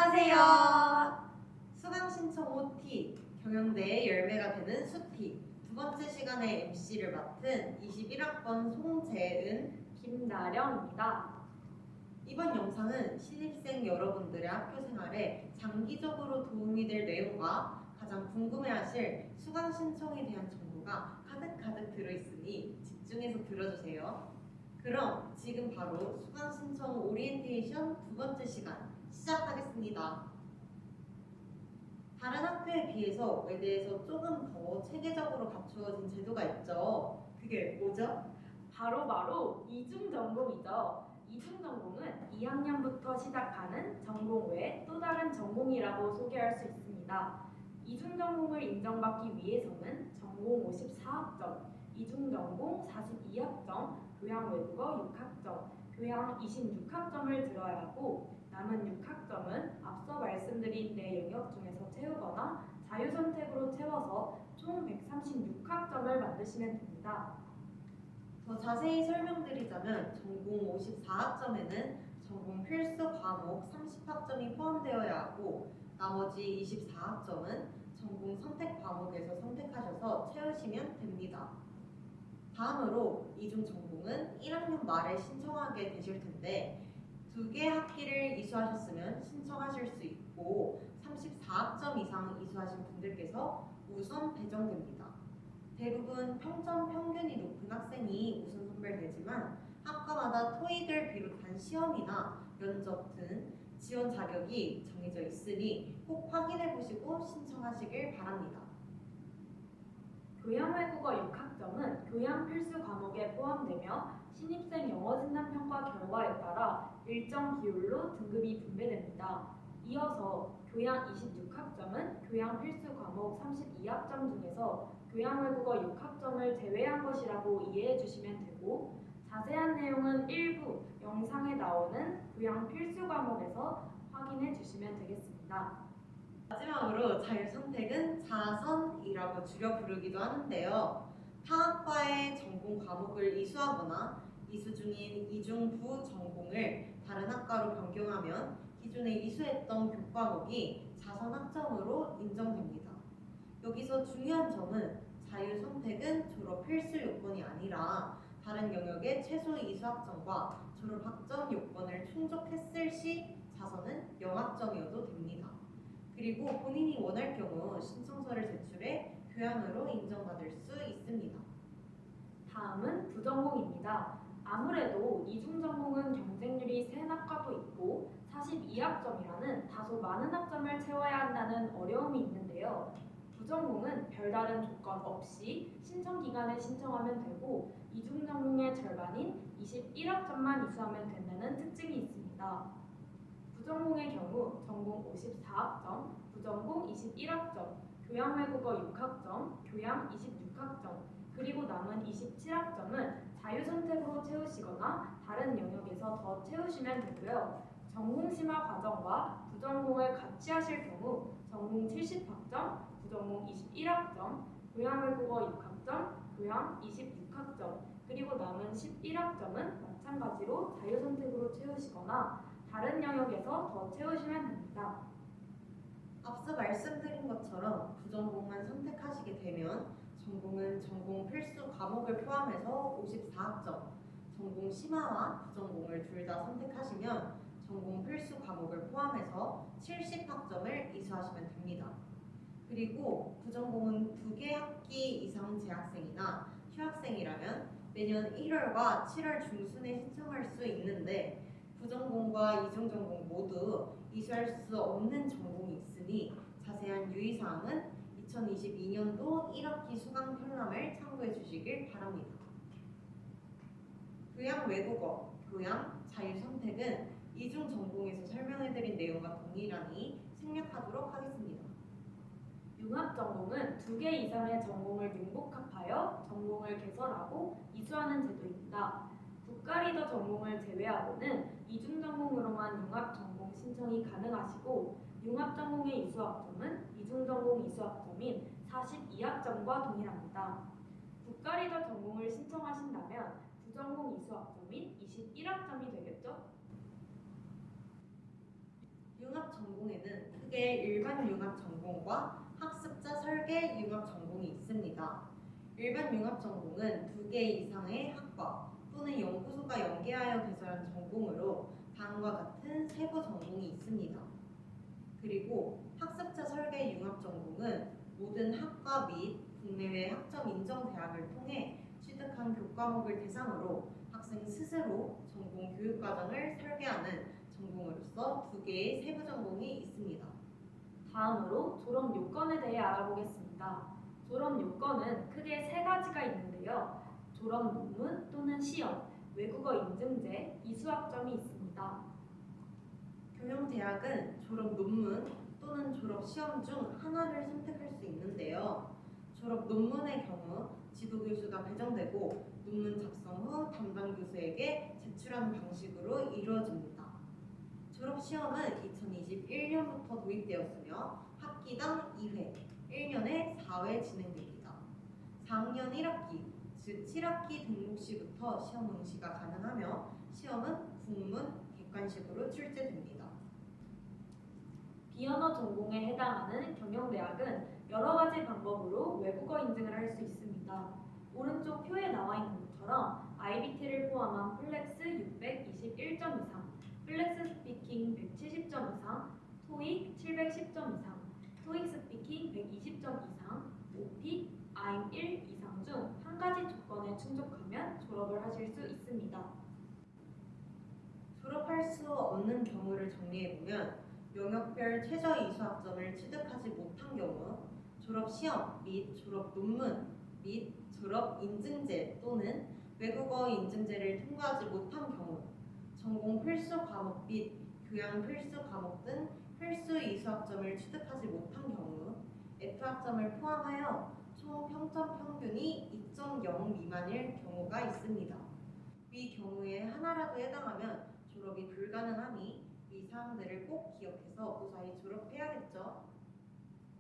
안녕하세요. 수강 신청 OT, 경영대의 열매가 되는 수T 두 번째 시간의 MC를 맡은 21학번 송재은, 김나령입니다. 이번 영상은 신입생 여러분들의 학교 생활에 장기적으로 도움이 될 내용과 가장 궁금해하실 수강 신청에 대한 정보가 가득가득 들어있으니 집중해서 들어주세요. 그럼 지금 바로 수강 신청 오리엔테이션 두 번째 시간 시작하겠습니다. 다른 학교에 비해서 외대에서 조금 더 체계적으로 갖추어진 제도가 있죠. 그게 뭐죠? 바로 이중전공이죠. 이중전공은 2학년부터 시작하는 전공 외 또 다른 전공이라고 소개할 수 있습니다. 이중전공을 인정받기 위해서는 전공 54학점, 이중전공 42학점, 교양외국어 6학점, 교양 26학점을 들어야 하고 남은 6학점은 앞서 말씀드린 내 영역 중에서 채우거나 자유선택으로 채워서 총 136학점을 만드시면 됩니다. 더 자세히 설명드리자면 전공 54학점에는 전공 필수 과목 30학점이 포함되어야 하고 나머지 24학점은 전공 선택 과목에서 선택하셔서 채우시면 됩니다. 다음으로 이중 전공은 1학년 말에 신청하게 되실 텐데 2개 학기를 이수하셨으면 신청하실 수 있고 34학점 이상 이수하신 분들께서 우선 배정됩니다. 대부분 평점 평균이 높은 학생이 우선 선별되지만 학과마다 토익을 비롯한 시험이나 면접 등 지원 자격이 정해져 있으니 꼭 확인해 보시고 신청하시길 바랍니다. 교양외국어 6학점은 교양 필수 과목에 포함되며 신입생 영어 진단 평가 결과에 따라 일정 비율로 등급이 분배됩니다. 이어서 교양 26학점은 교양 필수 과목 32학점 중에서 교양외국어 6학점을 제외한 것이라고 이해해 주시면 되고 자세한 내용은 일부 영상에 나오는 교양 필수 과목에서 확인해 주시면 되겠습니다. 마지막으로 자율선택은 자선이라고 줄여 부르기도 하는데요. 타 학과의 전공 과목을 이수하거나 이수 중인 이중부 전공을 다른 학과로 변경하면 기존에 이수했던 교과목이 자선학점으로 인정됩니다. 여기서 중요한 점은 자율선택은 졸업 필수 요건이 아니라 다른 영역의 최소 이수학점과 졸업학점 요건을 충족했을 시 자선은 0학점이어도 됩니다. 그리고 본인이 원할 경우 신청서를 제출해 교양으로 인정받을 수 있습니다. 다음은 부전공입니다. 아무래도 이중전공은 경쟁률이 센 학과도 있고 42학점이라는 다소 많은 학점을 채워야 한다는 어려움이 있는데요. 부전공은 별다른 조건 없이 신청 기간에 신청하면 되고 이중전공의 절반인 21학점만 이수하면 된다는 특징이 있습니다. 부전공의 경우 전공 54학점, 부전공 21학점, 교양외국어 6학점, 교양 26학점, 그리고 남은 27학점은 자유선택으로 채우시거나 다른 영역에서 더 채우시면 되고요. 전공심화 과정과 부전공을 같이 하실 경우 전공 70학점, 부전공 21학점, 교양외국어 6학점, 교양 26학점, 그리고 남은 11학점은 마찬가지로 자유선택으로 채우시거나 다른 영역에서 더 채우시면 됩니다. 앞서 말씀드린 것처럼 부전공만 선택하시게 되면 전공은 전공 필수 과목을 포함해서 54학점, 전공 심화와 부전공을 둘 다 선택하시면 전공 필수 과목을 포함해서 70학점을 이수하시면 됩니다. 그리고 부전공은 2개 학기 이상 재학생이나 휴학생이라면 매년 1월과 7월 중순에 신청할 수 있는데 부전공과 이중전공 모두 이수할 수 없는 전공이 있으니 자세한 유의사항은 2022년도 1학기 수강 편람을 참고해 주시길 바랍니다. 교양 외국어, 교양, 자유선택은 이중전공에서 설명해드린 내용과 동일하니 생략하도록 하겠습니다. 융합전공은 2개 이상의 전공을 융복합하여 전공을 개설하고 이수하는 제도입니다. 국가리더 전공을 제외하고는 이중전공으로만 융합전공 신청이 가능하시고 융합전공의 이수학점은 이중전공 이수학점인 42학점과 동일합니다. 국가리더 전공을 신청하신다면 부전공 이수학점인 21학점이 되겠죠? 융합 전공에는 크게 일반 융합 전공과 학습자 설계 융합 전공이 있습니다. 일반 융합 전공은 2개 이상의 학과 또는 연구소가 연계하여 개설한 전공으로 다음과 같은 세부 전공이 있습니다. 그리고 학습자 설계 융합 전공은 모든 학과 및 국내외 학점 인정 대학을 통해 취득한 교과목을 대상으로 학생 스스로 전공 교육 과정을 설계하는 전공으로서 2개의 세부 전공이 있습니다. 다음으로 졸업 요건에 대해 알아보겠습니다. 졸업 요건은 크게 3가지가 있는데요. 졸업 논문 또는 시험, 외국어 인증제, 이수학점이 있습니다. 경영대학은 졸업 논문 또는 졸업 시험 중 하나를 선택할 수 있는데요. 졸업 논문의 경우 지도교수가 배정되고 논문 작성 후 담당 교수에게 제출하는 방식으로 이루어집니다. 졸업 시험은 2021년부터 도입되었으며 학기당 2회, 1년에 4회 진행됩니다. 4학년 1학기, 즉 7학기 등록 시부터 시험 응시가 가능하며 시험은 국문, 객관식으로 출제됩니다. 비언어 전공에 해당하는 경영대학은 여러 가지 방법으로 외국어 인증을 할 수 있습니다. 오른쪽 표에 나와 있는 것처럼 IBT를 포함한 플렉스 621점 이상, 플렉스 스피킹 170점 이상, 토익 710점 이상, 토익 스피킹 120점 이상, 오픽, 아임 1 이상 중 한 가지 조건에 충족하면 졸업을 하실 수 있습니다. 졸업할 수 없는 경우를 정리해보면 영역별 최저 이수학점을 취득하지 못한 경우, 졸업 시험 및 졸업 논문 및 졸업 인증제 또는 외국어 인증제를 통과하지 못한 경우, 전공 필수 과목 및 교양 필수 과목 등 필수 이수학점을 취득하지 못한 경우, F학점을 포함하여 총 평점 평균이 2.0 미만일 경우가 있습니다. 위 경우에 하나라도 해당하면 졸업이 불가능하니 이 사항들을 꼭 기억해서 무사히 졸업해야겠죠.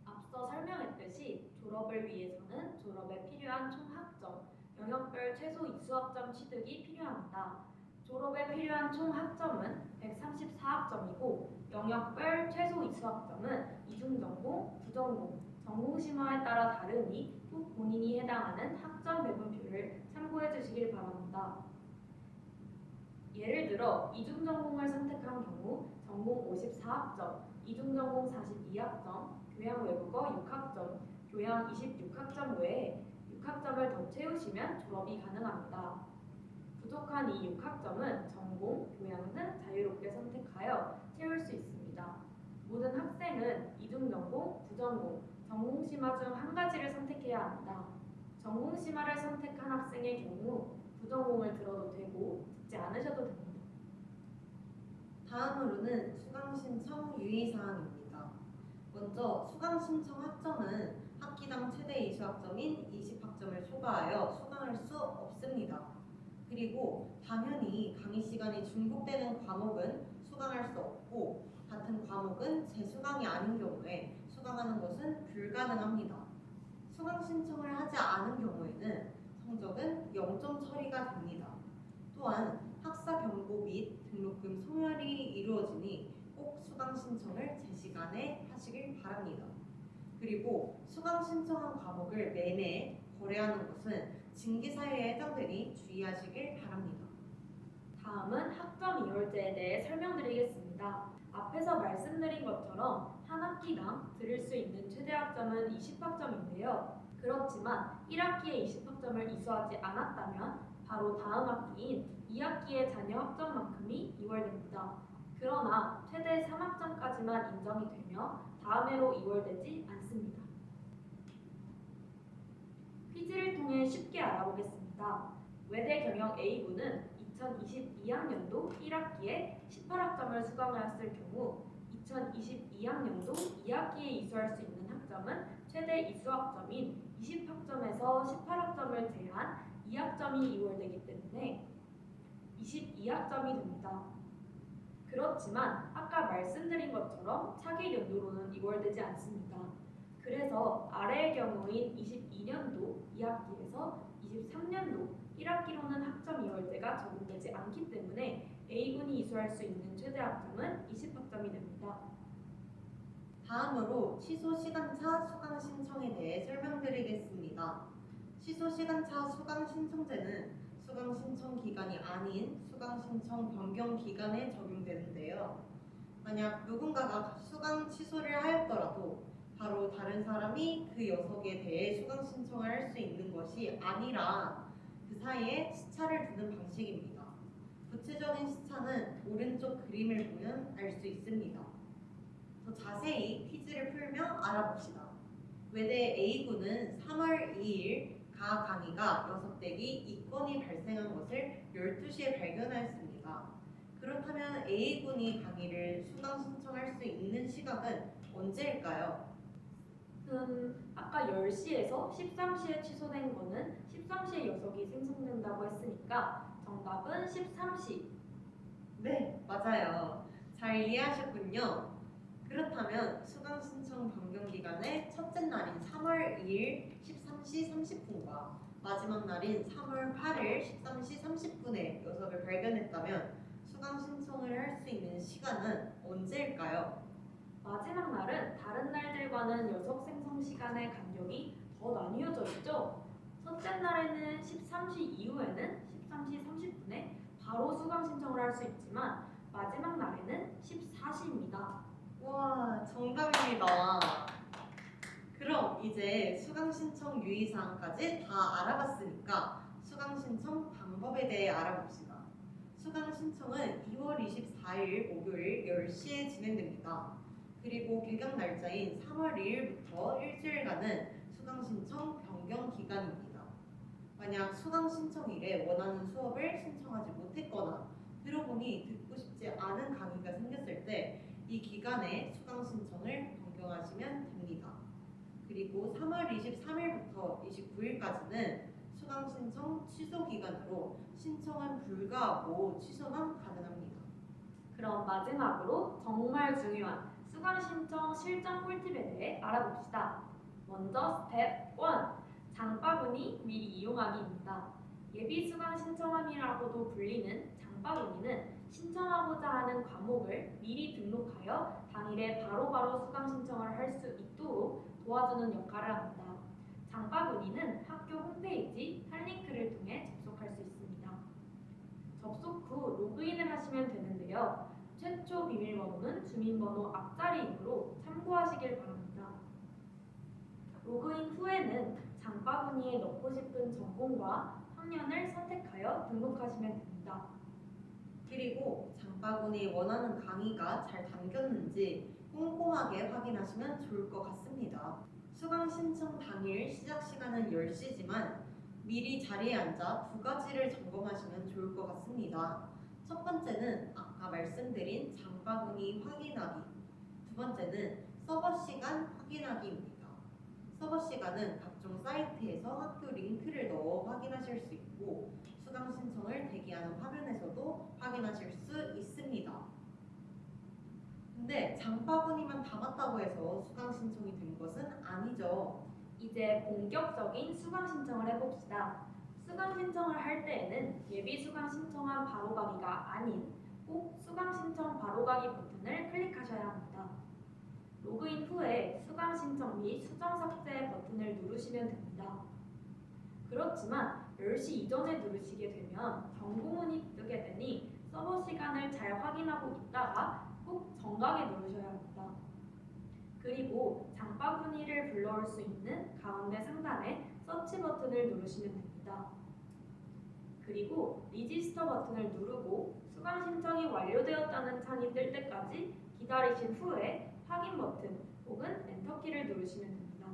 앞서 설명했듯이 졸업을 위해서는 졸업에 필요한 총 학점, 영역별 최소 이수학점 취득이 필요합니다. 졸업에 필요한 총 학점은 134학점이고 영역별 최소 이수학점은 이중전공, 부전공, 전공심화에 따라 다르니 꼭 본인이 해당하는 학점 배분표를 참고해 주시길 바랍니다. 예를 들어 이중전공을 선택한 경우 전공 54학점, 이중전공 42학점, 교양 외국어 6학점, 교양 26학점 외에 6학점을 더 채우시면 졸업이 가능합니다. 부족한 이 6학점은 전공, 교양 등 자유롭게 선택하여 채울 수 있습니다. 모든 학생은 이중전공, 부전공, 전공심화 중 한 가지를 선택해야 합니다. 전공심화를 선택한 학생의 경우 부전공을 들어도 되고 듣지 않으셔도 됩니다. 다음으로는 수강 신청 유의사항입니다. 먼저 수강 신청 학점은 학기당 최대 이수학점인 20학점을 초과하여 수강할 수 없습니다. 그리고 당연히 강의 시간이 중복되는 과목은 수강할 수 없고 같은 과목은 재수강이 아닌 경우에 수강하는 것은 불가능합니다. 수강 신청을 하지 않은 경우에는 성적은 0점 처리가 됩니다. 또한 학사 경고 및 등록금 소멸이 이루어지니 꼭 수강 신청을 제 시간에 하시길 바랍니다. 그리고 수강 신청한 과목을 매매, 거래하는 것은 징계사유에 해당되니 주의하시길 바랍니다. 다음은 학점 이월제에 대해 설명드리겠습니다. 앞에서 말씀드린 것처럼 한 학기당 들을 수 있는 최대 학점은 20학점인데요. 그렇지만 1학기에 20학점을 이수하지 않았다면 바로 다음 학기인 2학기의 자녀 학점만큼이 이월됩니다. 그러나 최대 3학점까지만 인정이 되며 다음 해로 이월되지 않습니다. 퀴즈를 통해 쉽게 알아보겠습니다. 외대 경영 A부는 2022학년도 1학기에 18학점을 수강하였을 경우 2022학년도 2학기에 이수할 수 있는 학점은 최대 이수학점인 20학점에서 18학점을 제한 2학점이 이월되기 때문에 22학점이 됩니다. 그렇지만 아까 말씀드린 것처럼 차기 연도로는 이월되지 않습니다. 그래서 아래의 경우인 22년도 2학기에서 23년도 1학기로는 학점 이월제가 적용되지 않기 때문에 A군이 이수할 수 있는 최대 학점은 20학점이 됩니다. 다음으로 취소 시간차 수강 신청에 대해 설명드리겠습니다. 취소 시간차 수강 신청제는 수강 신청 기간이 아닌 수강 신청 변경 기간에 적용되는데요. 만약 누군가가 수강 취소를 하였더라도 바로 다른 사람이 그 녀석에 대해 수강 신청을 할 수 있는 것이 아니라 그 사이에 시차를 두는 방식입니다. 구체적인 시차는 오른쪽 그림을 보면 알 수 있습니다. 더 자세히 퀴즈를 풀며 알아봅시다. 외대 A군은 3월 2일 가 강의가 6대기 2건이 발생한 것을 12시에 발견하였습니다. 그렇다면 A군이 강의를 수강 신청할 수 있는 시각은 언제일까요? 아까 10시에서 13시에 취소된 거는 13시에 녀석이 생성된다고 했으니까 정답은 13시. 네, 맞아요. 잘 이해하셨군요. 그렇다면 수강 신청 변경 기간의 첫째 날인 3월 2일 13시 30분과 마지막 날인 3월 8일 13시 30분에 녀석을 발견했다면 수강 신청을 할 수 있는 시간은 언제일까요? 마지막 날은 다른 날들과는 녀석 생성 시간의 간격이 더 나뉘어져 있죠. 첫째 날에는 13시 이후에는 13시 30분에 바로 수강 신청을 할 수 있지만 마지막 날에는 14시입니다. 와, 정답입니다. 그럼 이제 수강 신청 유의사항까지 다 알아봤으니까 수강 신청 방법에 대해 알아봅시다. 수강 신청은 2월 24일 목요일 10시에 진행됩니다. 그리고 개강 날짜인 3월 2일부터 일주일간은 수강 신청 변경 기간입니다. 만약 수강 신청일에 원하는 수업을 신청하지 못했거나 들어보니 듣고 싶지 않은 강의가 생겼을 때 이 기간에 수강 신청을 변경하시면 됩니다. 그리고 3월 23일부터 29일까지는 수강 신청 취소 기간으로 신청은 불가하고 취소만 가능합니다. 그럼 마지막으로 정말 중요한 수강 신청 실전 꿀팁에 대해 알아봅시다. 먼저 스텝 1. 장바구니 미리 이용하기입니다. 예비 수강 신청함이라고도 불리는 장바구니는 신청하고자 하는 과목을 미리 등록하여 당일에 바로바로 수강 신청을 할 수 있도록 도와주는 역할을 합니다. 장바구니는 학교 홈페이지 한링크를 통해 접속할 수 있습니다. 접속 후 로그인을 하시면 되는데요. 최초 비밀번호는 주민번호 앞자리이므로 참고하시길 바랍니다. 로그인 후에는 장바구니에 넣고 싶은 전공과 학년을 선택하여 등록하시면 됩니다. 그리고 장바구니에 원하는 강의가 잘 담겼는지 꼼꼼하게 확인하시면 좋을 것 같습니다. 수강 신청 당일 시작 시간은 10시지만 미리 자리에 앉아 두 가지를 점검하시면 좋을 것 같습니다. 첫 번째는 아까 말씀드린 장바구니 확인하기, 두 번째는 서버 시간 확인하기입니다. 서버 시간은 각종 사이트에서 학교 링크를 넣어 확인하실 수 있고 수강 신청을 대기하는 화면에서도 확인하실 수 있습니다. 근데 장바구니만 담았다고 해서 수강 신청이 된 것은 아니죠. 이제 본격적인 수강 신청을 해봅시다. 수강 신청을 할 때에는 예비 수강 신청한 바로가기가 아닌 꼭 수강 신청 바로가기 버튼을 클릭하셔야 합니다. 로그인 후에 수강 신청 및 수정 삭제 버튼을 누르시면 됩니다. 그렇지만 10시 이전에 누르시게 되면 경고문이 뜨게 되니 서버 시간을 잘 확인하고 있다가 꼭 정각에 누르셔야 합니다. 그리고 장바구니를 불러올 수 있는 가운데 상단에 서치 버튼을 누르시면 됩니다. 그리고 리지스터 버튼을 누르고 수강 신청이 완료되었다는 창이 뜰 때까지 기다리신 후에 확인 버튼 혹은 엔터키를 누르시면 됩니다.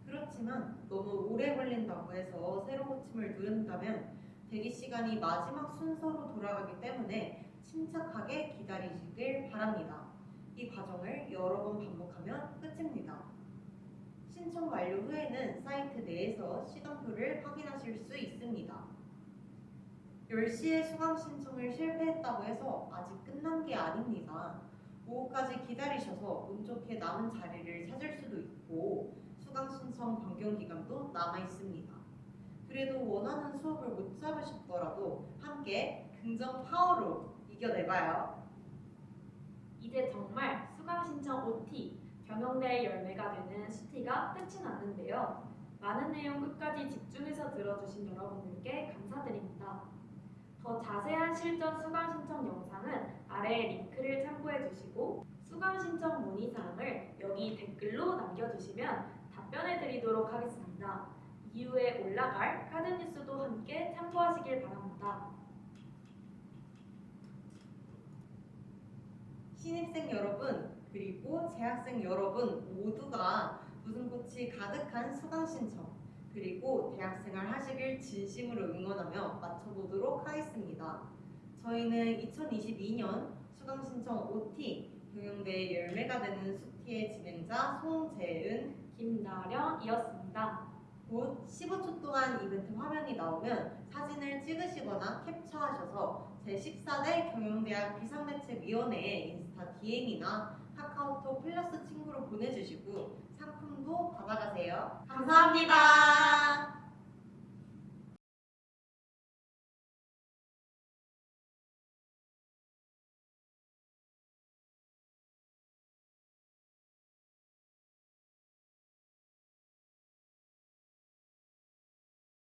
그렇지만 너무 오래 걸린다고 해서 새로 고침을 누른다면 대기 시간이 마지막 순서로 돌아가기 때문에 침착하게 기다리시길 바랍니다. 이 과정을 여러 번 반복하면 끝입니다. 신청 완료 후에는 사이트 내에서 시간표를 확인하실 수 있습니다. 10시에 수강 신청을 실패했다고 해서 아직 끝난 게 아닙니다. 오후까지 기다리셔서 운 좋게 남은 자리를 찾을 수도 있고 수강 신청 변경 기간도 남아 있습니다. 그래도 원하는 수업을 못 잡으셨더라도 함께 긍정 파워로 이겨내봐요. 이제 정말 수강 신청 OT 경영대의 열매가 되는 수티가 끝이 났는데요. 많은 내용 끝까지 집중해서 들어주신 여러분들께 감사드립니다. 더 자세한 실전 수강 신청 영상은 아래의 링크를 참고해 주시고 수강 신청 문의사항을 여기 댓글로 남겨주시면 답변해 드리도록 하겠습니다. 이후에 올라갈 카드뉴스도 함께 참고하시길 바랍니다. 신입생 여러분 그리고 재학생 여러분 모두가 웃음꽃이 가득한 수강 신청 그리고 대학생활 하시길 진심으로 응원하며 마쳐보도록 하겠습니다. 저희는 2022년 수강 신청 OT 경영대의 열매가 되는 수티의 진행자 송재은, 김나령이었습니다. 곧 15초 동안 이벤트 화면이 나오면 사진을 찍으시거나 캡처하셔서 제14대 경영대학 비상대책위원회에 인스타 DM이나 카카오톡 플러스 친구로 보내주시고 상품도 받아가세요. 감사합니다.